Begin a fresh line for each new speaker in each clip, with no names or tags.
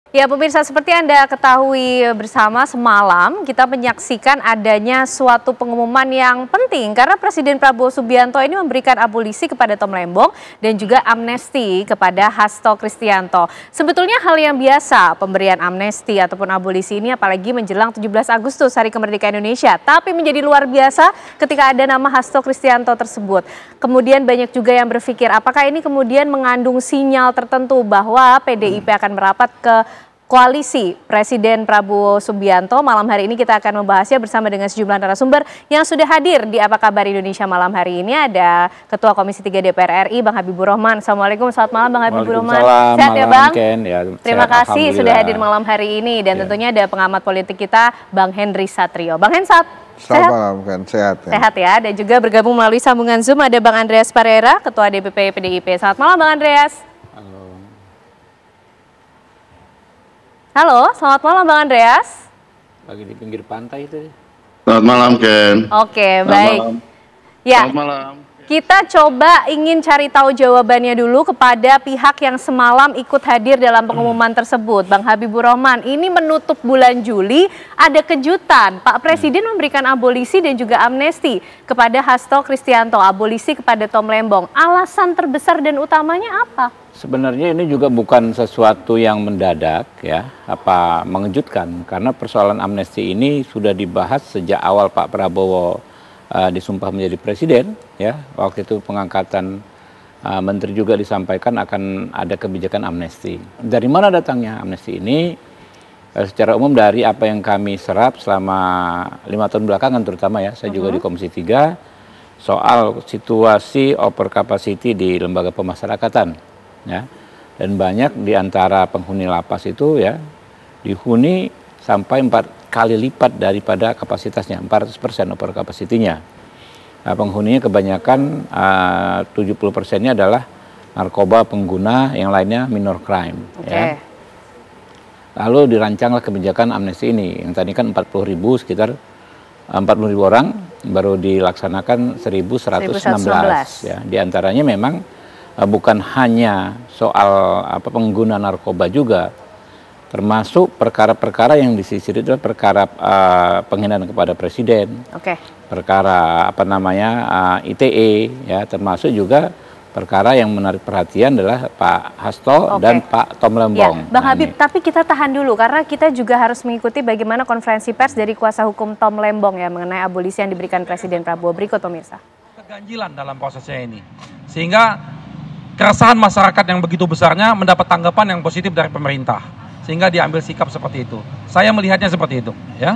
Ya pemirsa, seperti Anda ketahui bersama semalam kita menyaksikan adanya suatu pengumuman yang penting karena Presiden Prabowo Subianto ini memberikan abolisi kepada Tom Lembong dan juga amnesti kepada Hasto Kristianto. Sebetulnya hal yang biasa pemberian amnesti ataupun abolisi ini apalagi menjelang 17 Agustus Hari Kemerdekaan Indonesia. Tapi menjadi luar biasa ketika ada nama Hasto Kristianto tersebut. Kemudian banyak juga yang berpikir apakah ini kemudian mengandung sinyal tertentu bahwa PDIP akan merapat ke koalisi Presiden Prabowo Subianto. Malam hari ini kita akan membahasnya bersama dengan sejumlah narasumber yang sudah hadir di Apa Kabar Indonesia malam hari ini. Ada Ketua Komisi 3 DPR RI, Bang Habibur Rahman. Assalamualaikum, selamat malam Bang Habibur Rahman. Sehat ya Bang?
Ya,
terima kasih sudah hadir malam hari ini. Dan tentunya ada pengamat politik kita, Bang Henry Satrio. Bang Hensat,
selamat malam kan, sehat ya?
Sehat ya, dan juga bergabung melalui sambungan Zoom ada Bang Andreas Parera, Ketua DPP PDIP. Selamat malam Bang Andreas. Halo, selamat malam Bang Andreas.
Lagi di pinggir pantai itu.
Selamat malam Ken.
Oke, baik.
Malam.
Ya,
selamat malam.
Kita coba ingin cari tahu jawabannya dulu kepada pihak yang semalam ikut hadir dalam pengumuman tersebut. Bang Habibur Rahman, ini menutup bulan Juli ada kejutan. Pak Presiden memberikan abolisi dan juga amnesti kepada Hasto Kristianto, abolisi kepada Tom Lembong. Alasan terbesar dan utamanya apa?
Sebenarnya ini juga bukan sesuatu yang mendadak ya, apa mengejutkan, karena persoalan amnesti ini sudah dibahas sejak awal Pak Prabowo disumpah menjadi presiden ya. Waktu itu pengangkatan menteri juga disampaikan akan ada kebijakan amnesti. Dari mana datangnya amnesti ini? Secara umum dari apa yang kami serap selama 5 tahun belakangan terutama ya, saya juga di Komisi 3 soal situasi over capacity di lembaga pemasyarakatan ya. Dan banyak di antara penghuni lapas itu ya dihuni sampai 4 kali lipat daripada kapasitasnya, 400% over capacity-nya. Nah, penghuninya kebanyakan 70%-nya adalah narkoba pengguna, yang lainnya minor crime. Ya. Lalu dirancanglah kebijakan amnesti ini, yang tadi kan 40.000, sekitar 40.000 orang, baru dilaksanakan 1.116. Ya. Di antaranya memang bukan hanya soal pengguna narkoba juga, termasuk perkara-perkara yang disisir itu adalah perkara penghinaan kepada presiden, perkara ITE, ya, termasuk juga perkara yang menarik perhatian adalah Pak Hasto dan Pak Tom Lembong.
Ya, Bang Habib, tapi kita tahan dulu karena kita juga harus mengikuti bagaimana konferensi pers dari kuasa hukum Tom Lembong ya mengenai abolisi yang diberikan Presiden Prabowo. Berikut pemirsa.
Keganjilan dalam prosesnya ini, sehingga keresahan masyarakat yang begitu besarnya mendapat tanggapan yang positif dari pemerintah. Sehingga diambil sikap seperti itu. Saya melihatnya seperti itu, ya.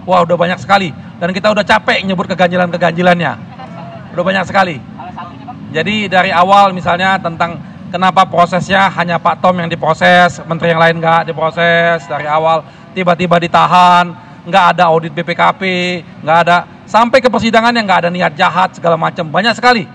Wah, udah banyak sekali. Dan kita udah capek nyebut keganjilan-keganjilannya. Udah banyak sekali. Jadi dari awal misalnya tentang kenapa prosesnya hanya Pak Tom yang diproses, menteri yang lain nggak diproses dari awal, tiba-tiba ditahan, nggak ada audit BPKP, nggak ada, sampai ke persidangan yang nggak ada niat jahat segala macam. Banyak sekali.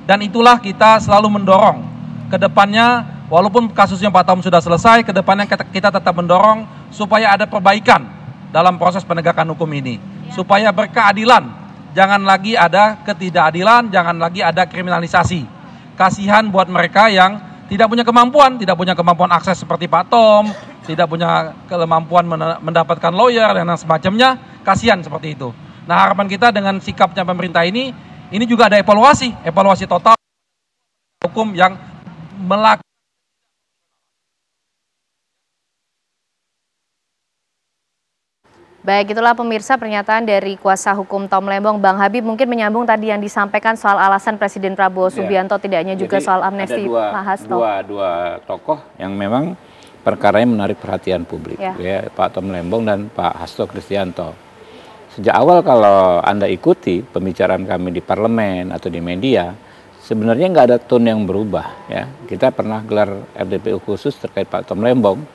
Dan itulah kita selalu mendorong ke depannya. Walaupun kasusnya Pak Tom sudah selesai, ke depannya kita tetap mendorong supaya ada perbaikan dalam proses penegakan hukum ini. Supaya berkeadilan, jangan lagi ada ketidakadilan, jangan lagi ada kriminalisasi. Kasihan buat mereka yang tidak punya kemampuan akses seperti Pak Tom, tidak punya kemampuan mendapatkan lawyer dan semacamnya, kasihan seperti itu. Nah, harapan kita dengan sikapnya pemerintah ini juga ada evaluasi total hukum yang melakukan.
Baik, itulah pemirsa pernyataan dari kuasa hukum Tom Lembong. Bang Habib mungkin menyambung tadi yang disampaikan soal alasan Presiden Prabowo Subianto, tidak hanya juga soal amnesti Pak Hasto.
Dua tokoh yang memang perkaranya menarik perhatian publik, ya, Pak Tom Lembong dan Pak Hasto Kristianto. Sejak awal kalau Anda ikuti pembicaraan kami di parlemen atau di media, sebenarnya nggak ada tone yang berubah. Ya. Kita pernah gelar RDPU khusus terkait Pak Tom Lembong.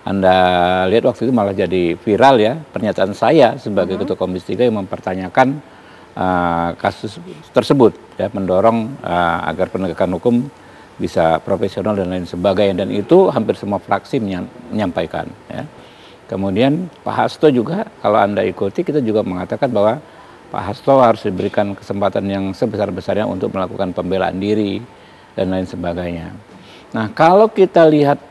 Anda lihat waktu itu malah jadi viral ya, pernyataan saya sebagai Ketua Komisi 3 yang mempertanyakan kasus tersebut, ya, mendorong agar penegakan hukum bisa profesional dan lain sebagainya, dan itu hampir semua fraksi menyampaikan. Ya. Kemudian Pak Hasto juga, kalau Anda ikuti, kita juga mengatakan bahwa Pak Hasto harus diberikan kesempatan yang sebesar-besarnya untuk melakukan pembelaan diri dan lain sebagainya. Nah, kalau kita lihat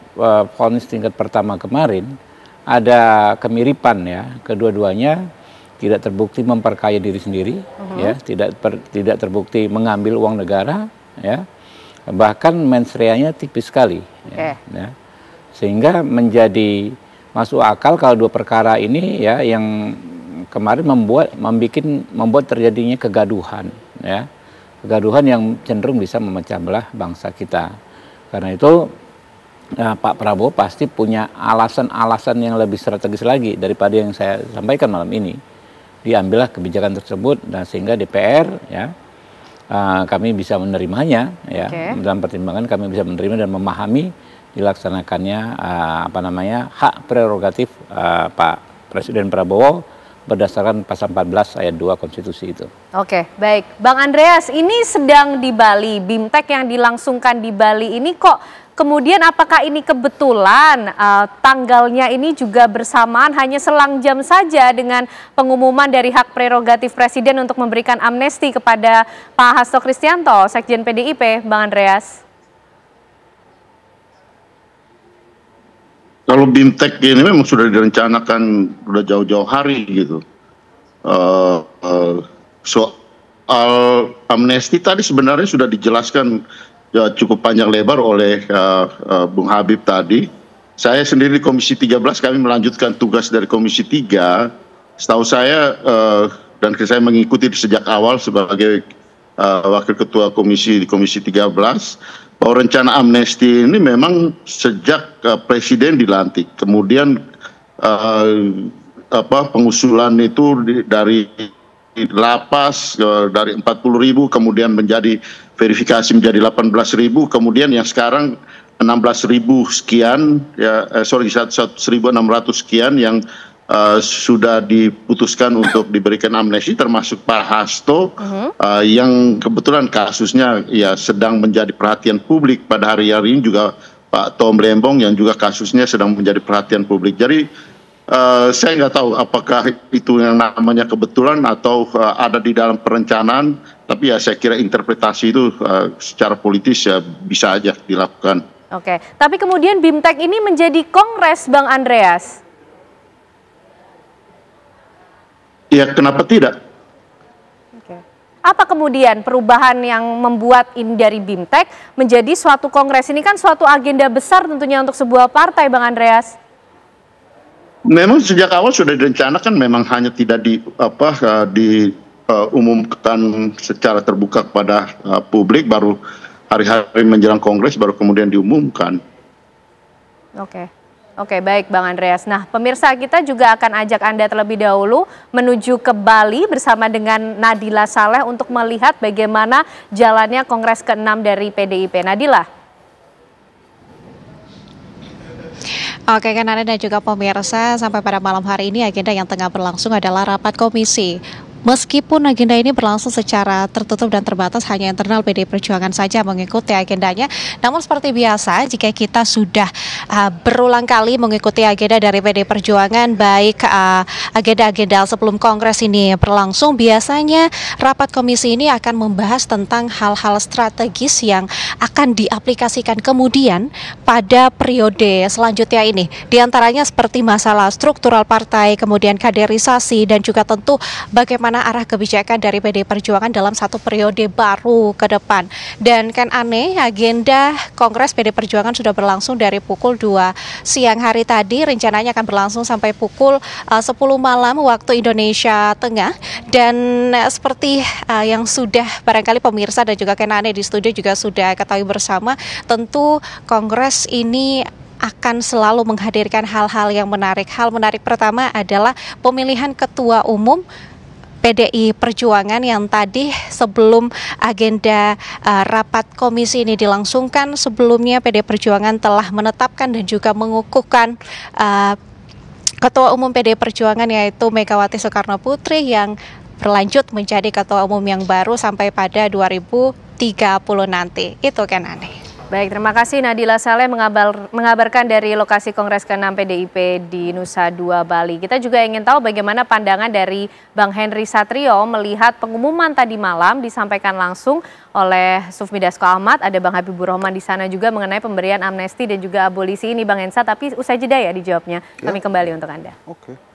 vonis tingkat pertama kemarin, ada kemiripan ya, kedua-duanya tidak terbukti memperkaya diri sendiri, ya, tidak terbukti mengambil uang negara, ya, bahkan mens rea-nya tipis sekali, ya. Sehingga menjadi masuk akal kalau dua perkara ini ya yang kemarin membuat terjadinya kegaduhan, ya, kegaduhan yang cenderung bisa memecah belah bangsa kita. Karena itu Pak Prabowo pasti punya alasan-alasan yang lebih strategis lagi daripada yang saya sampaikan malam ini. Diambillah kebijakan tersebut dan sehingga DPR ya kami bisa menerimanya ya, dalam pertimbangan kami bisa menerima dan memahami dilaksanakannya hak prerogatif Pak Presiden Prabowo berdasarkan pasal 14 ayat 2 konstitusi itu.
Oke, baik. Bang Andreas, ini sedang di Bali, BIMTEK yang dilangsungkan di Bali ini kok kemudian apakah ini kebetulan tanggalnya ini juga bersamaan hanya selang jam saja dengan pengumuman dari hak prerogatif Presiden untuk memberikan amnesti kepada Pak Hasto Kristianto, Sekjen PDIP, Bang Andreas?
Kalau BIMTEK ini memang sudah direncanakan sudah jauh-jauh hari gitu. Soal amnesti tadi sebenarnya sudah dijelaskan ya, cukup panjang lebar oleh Bung Habib tadi. Saya sendiri di Komisi 13 kami melanjutkan tugas dari Komisi 3. Setahu saya dan saya mengikuti sejak awal sebagai Wakil Ketua Komisi di Komisi 13. Bahwa rencana amnesti ini memang sejak Presiden dilantik, kemudian pengusulan itu dari lapas dari 40.000 kemudian menjadi verifikasi menjadi 18.000, kemudian yang sekarang 16.000 sekian ya 1.600 sekian yang sudah diputuskan untuk diberikan amnesti, termasuk Pak Hasto yang kebetulan kasusnya ya sedang menjadi perhatian publik pada hari ini, juga Pak Tom Lembong yang juga kasusnya sedang menjadi perhatian publik. Jadi saya nggak tahu apakah itu yang namanya kebetulan atau ada di dalam perencanaan, tapi ya saya kira interpretasi itu secara politis ya bisa aja dilakukan.
Oke, tapi kemudian BIMTEK ini menjadi kongres, Bang Andreas.
Ya, kenapa tidak?
Oke. Apa kemudian perubahan yang membuat ini dari BIMTEK menjadi suatu kongres? Ini kan suatu agenda besar tentunya untuk sebuah partai, Bang Andreas.
Memang sejak awal sudah direncanakan, memang hanya tidak diumumkan secara terbuka kepada publik, baru hari-hari menjelang kongres baru kemudian diumumkan.
Oke, baik Bang Andreas. Nah, pemirsa, kita juga akan ajak Anda terlebih dahulu menuju ke Bali bersama dengan Nadila Saleh untuk melihat bagaimana jalannya Kongres ke-6 dari PDIP. Nadila.
Oke, kan Anda dan juga pemirsa, sampai pada malam hari ini agenda yang tengah berlangsung adalah rapat komisi. Meskipun agenda ini berlangsung secara tertutup dan terbatas, hanya internal PDI Perjuangan saja mengikuti agendanya. Namun seperti biasa, jika kita sudah berulang kali mengikuti agenda dari PDI Perjuangan, baik agenda-agenda sebelum Kongres ini berlangsung, biasanya rapat komisi ini akan membahas tentang hal-hal strategis yang akan diaplikasikan kemudian pada periode selanjutnya ini. Di antaranya seperti masalah struktural partai, kemudian kaderisasi, dan juga tentu bagaimana arah kebijakan dari PDI Perjuangan dalam satu periode baru ke depan. Dan kan aneh, agenda Kongres PDI Perjuangan sudah berlangsung dari pukul 2 siang hari tadi, rencananya akan berlangsung sampai pukul 10 malam waktu Indonesia Tengah. Dan seperti yang sudah barangkali pemirsa dan juga kan aneh di studio juga sudah ketahui bersama, tentu Kongres ini akan selalu menghadirkan hal-hal yang menarik. Hal menarik pertama adalah pemilihan ketua umum PDI Perjuangan yang tadi sebelum agenda rapat komisi ini dilangsungkan, sebelumnya PDI Perjuangan telah menetapkan dan juga mengukuhkan Ketua Umum PDI Perjuangan yaitu Megawati Soekarno Putri yang berlanjut menjadi Ketua Umum yang baru sampai pada 2030 nanti. Itu kan aneh.
Baik, terima kasih Nadila Saleh mengabarkan dari lokasi Kongres ke-6 PDIP di Nusa Dua, Bali. Kita juga ingin tahu bagaimana pandangan dari Bang Henry Satrio melihat pengumuman tadi malam disampaikan langsung oleh Sufmi Dasko Ahmad. Ada Bang Habibur Rahman di sana juga mengenai pemberian amnesti dan juga abolisi ini Bang Hensa, tapi usai jeda ya dijawabnya. Kami kembali untuk Anda.
Oke.